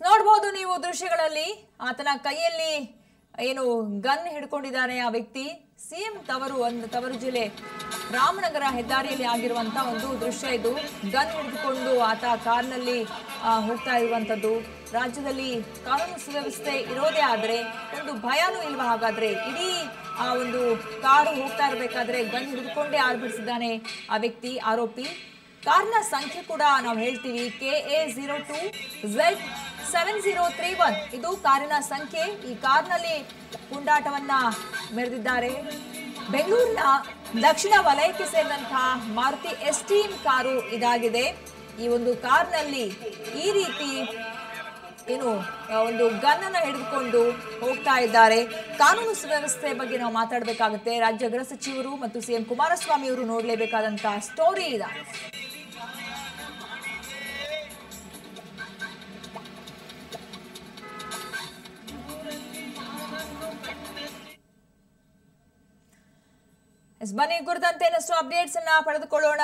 ನೋಡಬಹುದು ನೀವು ದೃಶ್ಯಗಳಲ್ಲಿ ಆತನ ಕೈಯಲ್ಲಿ ಏನು ಗನ್ ಹಿಡ್ಕೊಂಡಿದ್ದಾನೆ ಆ ವ್ಯಕ್ತಿ. ಸಿಎಂ ತವರು ಜಿಲ್ಲೆ ರಾಮನಗರ ಹೆದ್ದಾರಿಯಲ್ಲಿ ಆಗಿರುವಂತ ಒಂದು ದೃಶ್ಯ ಇದು. ಗನ್ ಹಿಡಿದುಕೊಂಡು ಆತ ಕಾರ್ನಲ್ಲಿ ಹೋಗ್ತಾ ಇರುವಂತದ್ದು. ರಾಜ್ಯದಲ್ಲಿ ಕಾನೂನು ಸುವ್ಯವಸ್ಥೆ ಇರೋದೇ ಆದ್ರೆ ಒಂದು ಭಯನೂ ಇಲ್ವಾ? ಹಾಗಾದ್ರೆ ಇಡೀ ಆ ಒಂದು ಕಾರು ಹೋಗ್ತಾ ಇರಬೇಕಾದ್ರೆ ಗನ್ ಹಿಡಿದುಕೊಂಡೇ ಆರ್ಭಿಸಿದ್ದಾನೆ ಆ ವ್ಯಕ್ತಿ, ಆರೋಪಿ. ಕಾರ್ನ ಸಂಖ್ಯೆ ಕೂಡ ನಾವು ಹೇಳ್ತೀವಿ, KA02Z7031 ಇದು ಕಾರಿನ ಸಂಖ್ಯೆ. ಈ ಕಾರ್ನಲ್ಲಿ ಪುಂಡಾಟವನ್ನ ಮೆರೆದಿದ್ದಾರೆ. ಬೆಂಗಳೂರಿನ ದಕ್ಷಿಣ ವಲಯಕ್ಕೆ ಸೇರಿದಂತಹ ಮಾರುತಿ ಎಸ್ಟೀಮ್ ಕಾರು ಇದಾಗಿದೆ. ಈ ಒಂದು ಕಾರ್ನಲ್ಲಿ ಈ ರೀತಿ ಏನು ಒಂದು ಗನ್ ಅನ್ನ ಹಿಡಿದುಕೊಂಡು ಹೋಗ್ತಾ ಇದ್ದಾರೆ. ಕಾನೂನು ಸುವ್ಯವಸ್ಥೆ ಬಗ್ಗೆ ನಾವು ಮಾತಾಡಬೇಕಾಗುತ್ತೆ. ರಾಜ್ಯ ಗೃಹ ಸಚಿವರು ಮತ್ತು ಸಿಎಂ ಕುಮಾರಸ್ವಾಮಿ ಅವರು ನೋಡಲೇಬೇಕಾದಂತಹ ಸ್ಟೋರಿ ಇದೆ. ಬನ್ನಿ ಕುರಿತಂತೆ ಇನ್ನಷ್ಟು ಅಪ್ಡೇಟ್ಸ್ ಅನ್ನ ಪಡೆದುಕೊಳ್ಳೋಣ.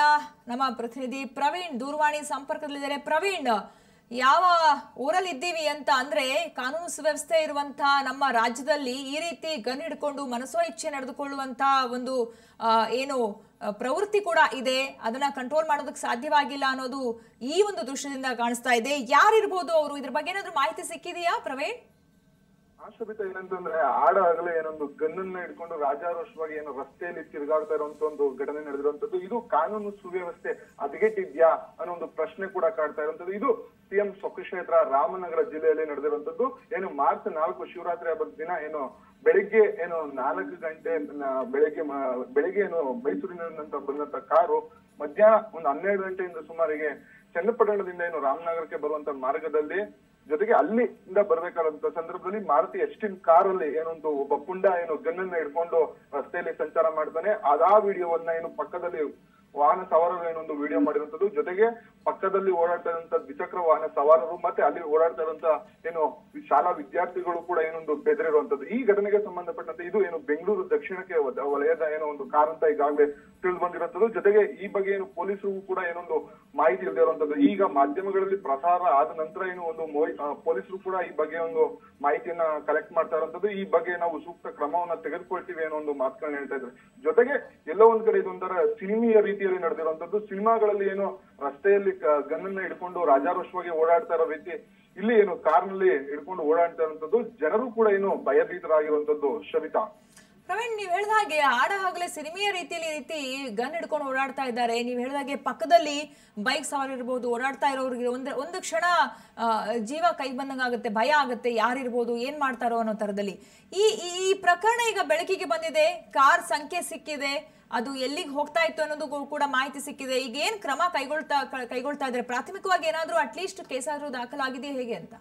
ನಮ್ಮ ಪ್ರತಿನಿಧಿ ಪ್ರವೀಣ್ ದೂರವಾಣಿ ಸಂಪರ್ಕದಲ್ಲಿದ್ದಾರೆ. ಪ್ರವೀಣ್, ಯಾವ ಊರಲ್ಲಿ ಇದ್ದೀವಿ ಅಂತ ಅಂದ್ರೆ ಕಾನೂನು ಸುವ್ಯವಸ್ಥೆ ಇರುವಂತಹ ನಮ್ಮ ರಾಜ್ಯದಲ್ಲಿ ಈ ರೀತಿ ಗನ್ ಹಿಡ್ಕೊಂಡು ಮನಸೋ ಇಚ್ಛೆ ನಡೆದುಕೊಳ್ಳುವಂತ ಒಂದು ಏನು ಪ್ರವೃತ್ತಿ ಕೂಡ ಇದೆ. ಅದನ್ನ ಕಂಟ್ರೋಲ್ ಮಾಡೋದಕ್ಕೆ ಸಾಧ್ಯವಾಗಿಲ್ಲ ಅನ್ನೋದು ಈ ಒಂದು ದೃಶ್ಯದಿಂದ ಕಾಣಿಸ್ತಾ ಇದೆ. ಯಾರಿರ್ಬೋದು ಅವರು? ಇದ್ರ ಬಗ್ಗೆ ಏನಾದ್ರು ಮಾಹಿತಿ ಸಿಕ್ಕಿದೆಯಾ ಪ್ರವೀಣ್? ಆಶೋಭಿತ ಏನಂತಂದ್ರೆ ಆಡಾಗಲೇ ಏನೊಂದು ಗನ್ನನ್ನ ಹಿಡ್ಕೊಂಡು ರಾಜಾರೋಷವಾಗಿ ಏನು ರಸ್ತೆಯಲ್ಲಿ ತಿರುಗಾಡ್ತಾ ಇರುವಂತ ಒಂದು ಘಟನೆ ನಡೆದಿರುವಂತದ್ದು. ಇದು ಕಾನೂನು ಸುವ್ಯವಸ್ಥೆ ಹದಗೆಟ್ಟಿದ್ಯಾ ಅನ್ನೋ ಒಂದು ಪ್ರಶ್ನೆ ಕೂಡ ಕಾಡ್ತಾ ಇರುವಂತದ್ದು. ಇದು ಸಿಎಂ ಸ್ವಕ್ಷೇತ್ರ ರಾಮನಗರ ಜಿಲ್ಲೆಯಲ್ಲಿ ನಡೆದಿರುವಂತದ್ದು. ಏನು ಮಾರ್ಚ್ 4 ಶಿವರಾತ್ರಿ ಹಬ್ಬದ ದಿನ ಏನು ಬೆಳಿಗ್ಗೆ ಏನು 4 ಗಂಟೆ ಬೆಳಿಗ್ಗೆ ಏನು ಮೈಸೂರಿನಿಂದ ಬಂದಂತ ಕಾರು ಮಧ್ಯಾಹ್ನ ಒಂದು 12 ಗಂಟೆಯಿಂದ ಸುಮಾರಿಗೆ ಚನ್ನಪಟ್ಟಣದಿಂದ ಏನು ರಾಮನಗರಕ್ಕೆ ಬರುವಂತ ಮಾರ್ಗದಲ್ಲಿ ಜೊತೆಗೆ ಅಲ್ಲಿಂದ ಬರ್ಬೇಕಾದಂತ ಸಂದರ್ಭದಲ್ಲಿ ಮಾರುತಿ ಎಸ್ಟೀಮ್ ಕಾರಲ್ಲಿ ಏನೊಂದು ಒಬ್ಬ ಪುಂಡ ಏನು ಗನ್ನನ್ನ ಹಿಡ್ಕೊಂಡು ರಸ್ತೆಯಲ್ಲಿ ಸಂಚಾರ ಮಾಡ್ತಾನೆ. ಅದಾ ವಿಡಿಯೋವನ್ನ ಏನು ಪಕ್ಕದಲ್ಲಿ ವಾಹನ ಸವಾರರು ಏನೊಂದು ವಿಡಿಯೋ ಮಾಡಿರುವಂತದ್ದು. ಜೊತೆಗೆ ಪಕ್ಕದಲ್ಲಿ ಓಡಾಡ್ತಾ ಇರುವಂತ ದ್ವಿಚಕ್ರ ವಾಹನ ಸವಾರರು ಮತ್ತೆ ಅಲ್ಲಿ ಓಡಾಡ್ತಾ ಇರುವಂತ ಏನು ಶಾಲಾ ವಿದ್ಯಾರ್ಥಿಗಳು ಕೂಡ ಏನೊಂದು ಬೆದರಿರುವಂತದ್ದು. ಈ ಘಟನೆಗೆ ಸಂಬಂಧಪಟ್ಟಂತೆ ಇದು ಏನು ಬೆಂಗಳೂರು ದಕ್ಷಿಣಕ್ಕೆ ವಲಯದ ಏನೋ ಒಂದು ಕಾರ್ ಅಂತ ಈಗಾಗಲೇ ತಿಳಿದು ಬಂದಿರುವಂತದ್ದು. ಜೊತೆಗೆ ಈ ಬಗ್ಗೆ ಏನು ಪೊಲೀಸರಿಗೂ ಕೂಡ ಏನೊಂದು ಮಾಹಿತಿ ಇಲ್ಲದೆ ಇರುವಂತದ್ದು. ಈಗ ಮಾಧ್ಯಮಗಳಲ್ಲಿ ಪ್ರಸಾರ ಆದ ನಂತರ ಏನು ಒಂದು ಪೊಲೀಸರು ಕೂಡ ಈ ಬಗ್ಗೆ ಒಂದು ಮಾಹಿತಿಯನ್ನ ಕಲೆಕ್ಟ್ ಮಾಡ್ತಾ ಇರುವಂತದ್ದು. ಈ ಬಗ್ಗೆ ನಾವು ಸೂಕ್ತ ಕ್ರಮವನ್ನ ತೆಗೆದುಕೊಳ್ತೀವಿ ಅನ್ನೋ ಒಂದು ಮಾತುಗಳನ್ನ ಹೇಳ್ತಾ ಇದ್ದಾರೆ. ಜೊತೆಗೆ ಎಲ್ಲೋ ಒಂದ್ ಕಡೆ ಇದೊಂಥರ ಸಿನಿಮೀಯ ರೀತಿಯಲ್ಲಿ ನಡೆದಿರುವಂತದ್ದು. ಸಿನಿಮಾಗಳಲ್ಲಿ ಏನು ರಸ್ತೆಯಲ್ಲಿ ಗನ್ನನ್ನ ಹಿಡ್ಕೊಂಡು ರಾಜಾರೋಷವಾಗಿ ಓಡಾಡ್ತಾ ಇರೋ ರೀತಿ ಇಲ್ಲಿ ಏನು ಕಾರ್ನಲ್ಲಿ ಹಿಡ್ಕೊಂಡು ಓಡಾಡ್ತಾ ಇರುವಂತದ್ದು. ಜನರು ಕೂಡ ಏನು ಭಯಭೀತರಾಗಿರುವಂತದ್ದು. ಶಬಿತಾ, ಪ್ರವೀಣ್, ನೀವ್ ಹೇಳಿದ ಹಾಗೆ ಹಾಗಲೇ ಸಿನಿಮೆಯ ರೀತಿಯಲ್ಲಿ ರೀತಿ ಗನ್ ಹಿಡ್ಕೊಂಡು ಓಡಾಡ್ತಾ ಇದ್ದಾರೆ. ನೀವ್ ಹೇಳಿದ ಹಾಗೆ ಪಕ್ಕದಲ್ಲಿ ಬೈಕ್ ಸವಾರ ಇರ್ಬೋದು, ಓಡಾಡ್ತಾ ಇರೋರಿಗೆ ಒಂದು ಕ್ಷಣ ಜೀವ ಕೈ ಬಂದಂಗಾಗುತ್ತೆ, ಭಯ ಆಗುತ್ತೆ, ಯಾರಿರ್ಬೋದು, ಏನ್ ಮಾಡ್ತಾರೋ ಅನ್ನೋ ತರದಲ್ಲಿ. ಈ ಪ್ರಕರಣ ಈಗ ಬೆಳಕಿಗೆ ಬಂದಿದೆ. ಕಾರ್ ಸಂಖ್ಯೆ ಸಿಕ್ಕಿದೆ, ಅದು ಎಲ್ಲಿಗೆ ಹೋಗ್ತಾ ಇತ್ತು ಅನ್ನೋದು ಕೂಡ ಮಾಹಿತಿ ಸಿಕ್ಕಿದೆ. ಈಗ ಏನ್ ಕ್ರಮ ಕೈಗೊಳ್ತಾ ಇದ್ರೆ? ಪ್ರಾಥಮಿಕವಾಗಿ ಏನಾದ್ರೂ ಅಟ್ಲೀಸ್ಟ್ ಕೇಸ್ ಆದ್ರೂ ದಾಖಲಾಗಿದೆಯೇ ಹೇಗೆ ಅಂತ?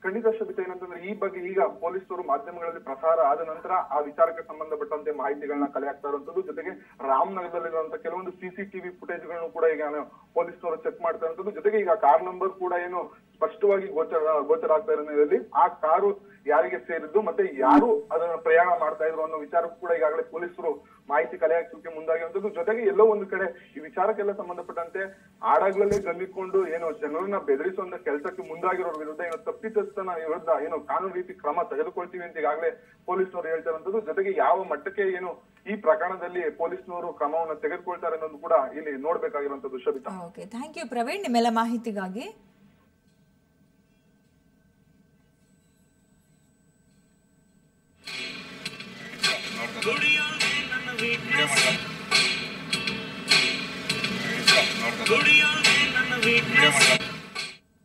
ಖಂಡಿತ ಶಬಿತ, ಏನಂತಂದ್ರೆ ಈ ಬಗ್ಗೆ ಈಗ ಪೊಲೀಸರು ಮಾಧ್ಯಮಗಳಲ್ಲಿ ಪ್ರಸಾರ ಆದ ನಂತರ ಆ ವಿಚಾರಕ್ಕೆ ಸಂಬಂಧಪಟ್ಟಂತೆ ಮಾಹಿತಿಗಳನ್ನ ಕಲೆ ಹಾಕ್ತಾ ಇರುವಂತದ್ದು. ಜೊತೆಗೆ ರಾಮನಗರದಲ್ಲಿರುವಂತ ಕೆಲವೊಂದು CCTV ಫುಟೇಜ್ಗಳನ್ನು ಕೂಡ ಈಗ ಪೊಲೀಸರು ಚೆಕ್ ಮಾಡ್ತಾ ಇರುವಂತದ್ದು. ಜೊತೆಗೆ ಈಗ ಕಾರ್ ನಂಬರ್ ಕೂಡ ಏನು ಸ್ಪಷ್ಟವಾಗಿ ಗೋಚರ ಆಗ್ತಾ ಇರೋದ್ರಲ್ಲಿ ಆ ಕಾರು ಯಾರಿಗೆ ಸೇರಿದ್ದು ಮತ್ತೆ ಯಾರು ಅದನ್ನ ಪ್ರಯಾಣ ಮಾಡ್ತಾ ಇದ್ರು ಅನ್ನೋ ವಿಚಾರಕ್ಕೂ ಕೂಡ ಈಗಾಗಲೇ ಪೊಲೀಸರು ಮಾಹಿತಿ ಕಲೆ ಹಾಕೋಕೆ ಮುಂದಾಗಿರುವಂತದ್ದು. ಜೊತೆಗೆ ಎಲ್ಲೋ ಒಂದು ಕಡೆ ಈ ವಿಚಾರಕ್ಕೆಲ್ಲ ಸಂಬಂಧಪಟ್ಟಂತೆ ಆಡಾಗ್ಲಲ್ಲೇ ಗಲ್ಲಿಕೊಂಡು ಏನು ಜನರನ್ನ ಬೆದರಿಸುವಂತ ಕೆಲಸಕ್ಕೆ ಮುಂದಾಗಿರೋರ ವಿರುದ್ಧ ಏನು ತಪ್ಪಿತಸ್ಥನ ವಿರುದ್ಧ ಏನು ಕಾನೂನು ರೀತಿ ಕ್ರಮ ತೆಗೆದುಕೊಳ್ತೀವಿ ಅಂತ ಈಗಾಗಲೇ ಪೊಲೀಸ್ನವರು ಹೇಳ್ತಾ ಇರುವಂತದ್ದು. ಜೊತೆಗೆ ಯಾವ ಮಟ್ಟಕ್ಕೆ ಏನು ಈ ಪ್ರಕರಣದಲ್ಲಿ ಪೊಲೀಸ್ನವರು ಕ್ರಮವನ್ನು ತೆಗೆದುಕೊಳ್ತಾರೆ ಅನ್ನೋದು ಕೂಡ ಇಲ್ಲಿ ನೋಡ್ಬೇಕಾಗಿರುವಂತದ್ದು. ಶಬಿತಾ, ಓಕೆ, ಥ್ಯಾಂಕ್ ಯು ಪ್ರವೀಣ್ ನಿಮ್ಮೆಲ್ಲ ಮಾಹಿತಿಗಾಗಿ. ನನ್ನ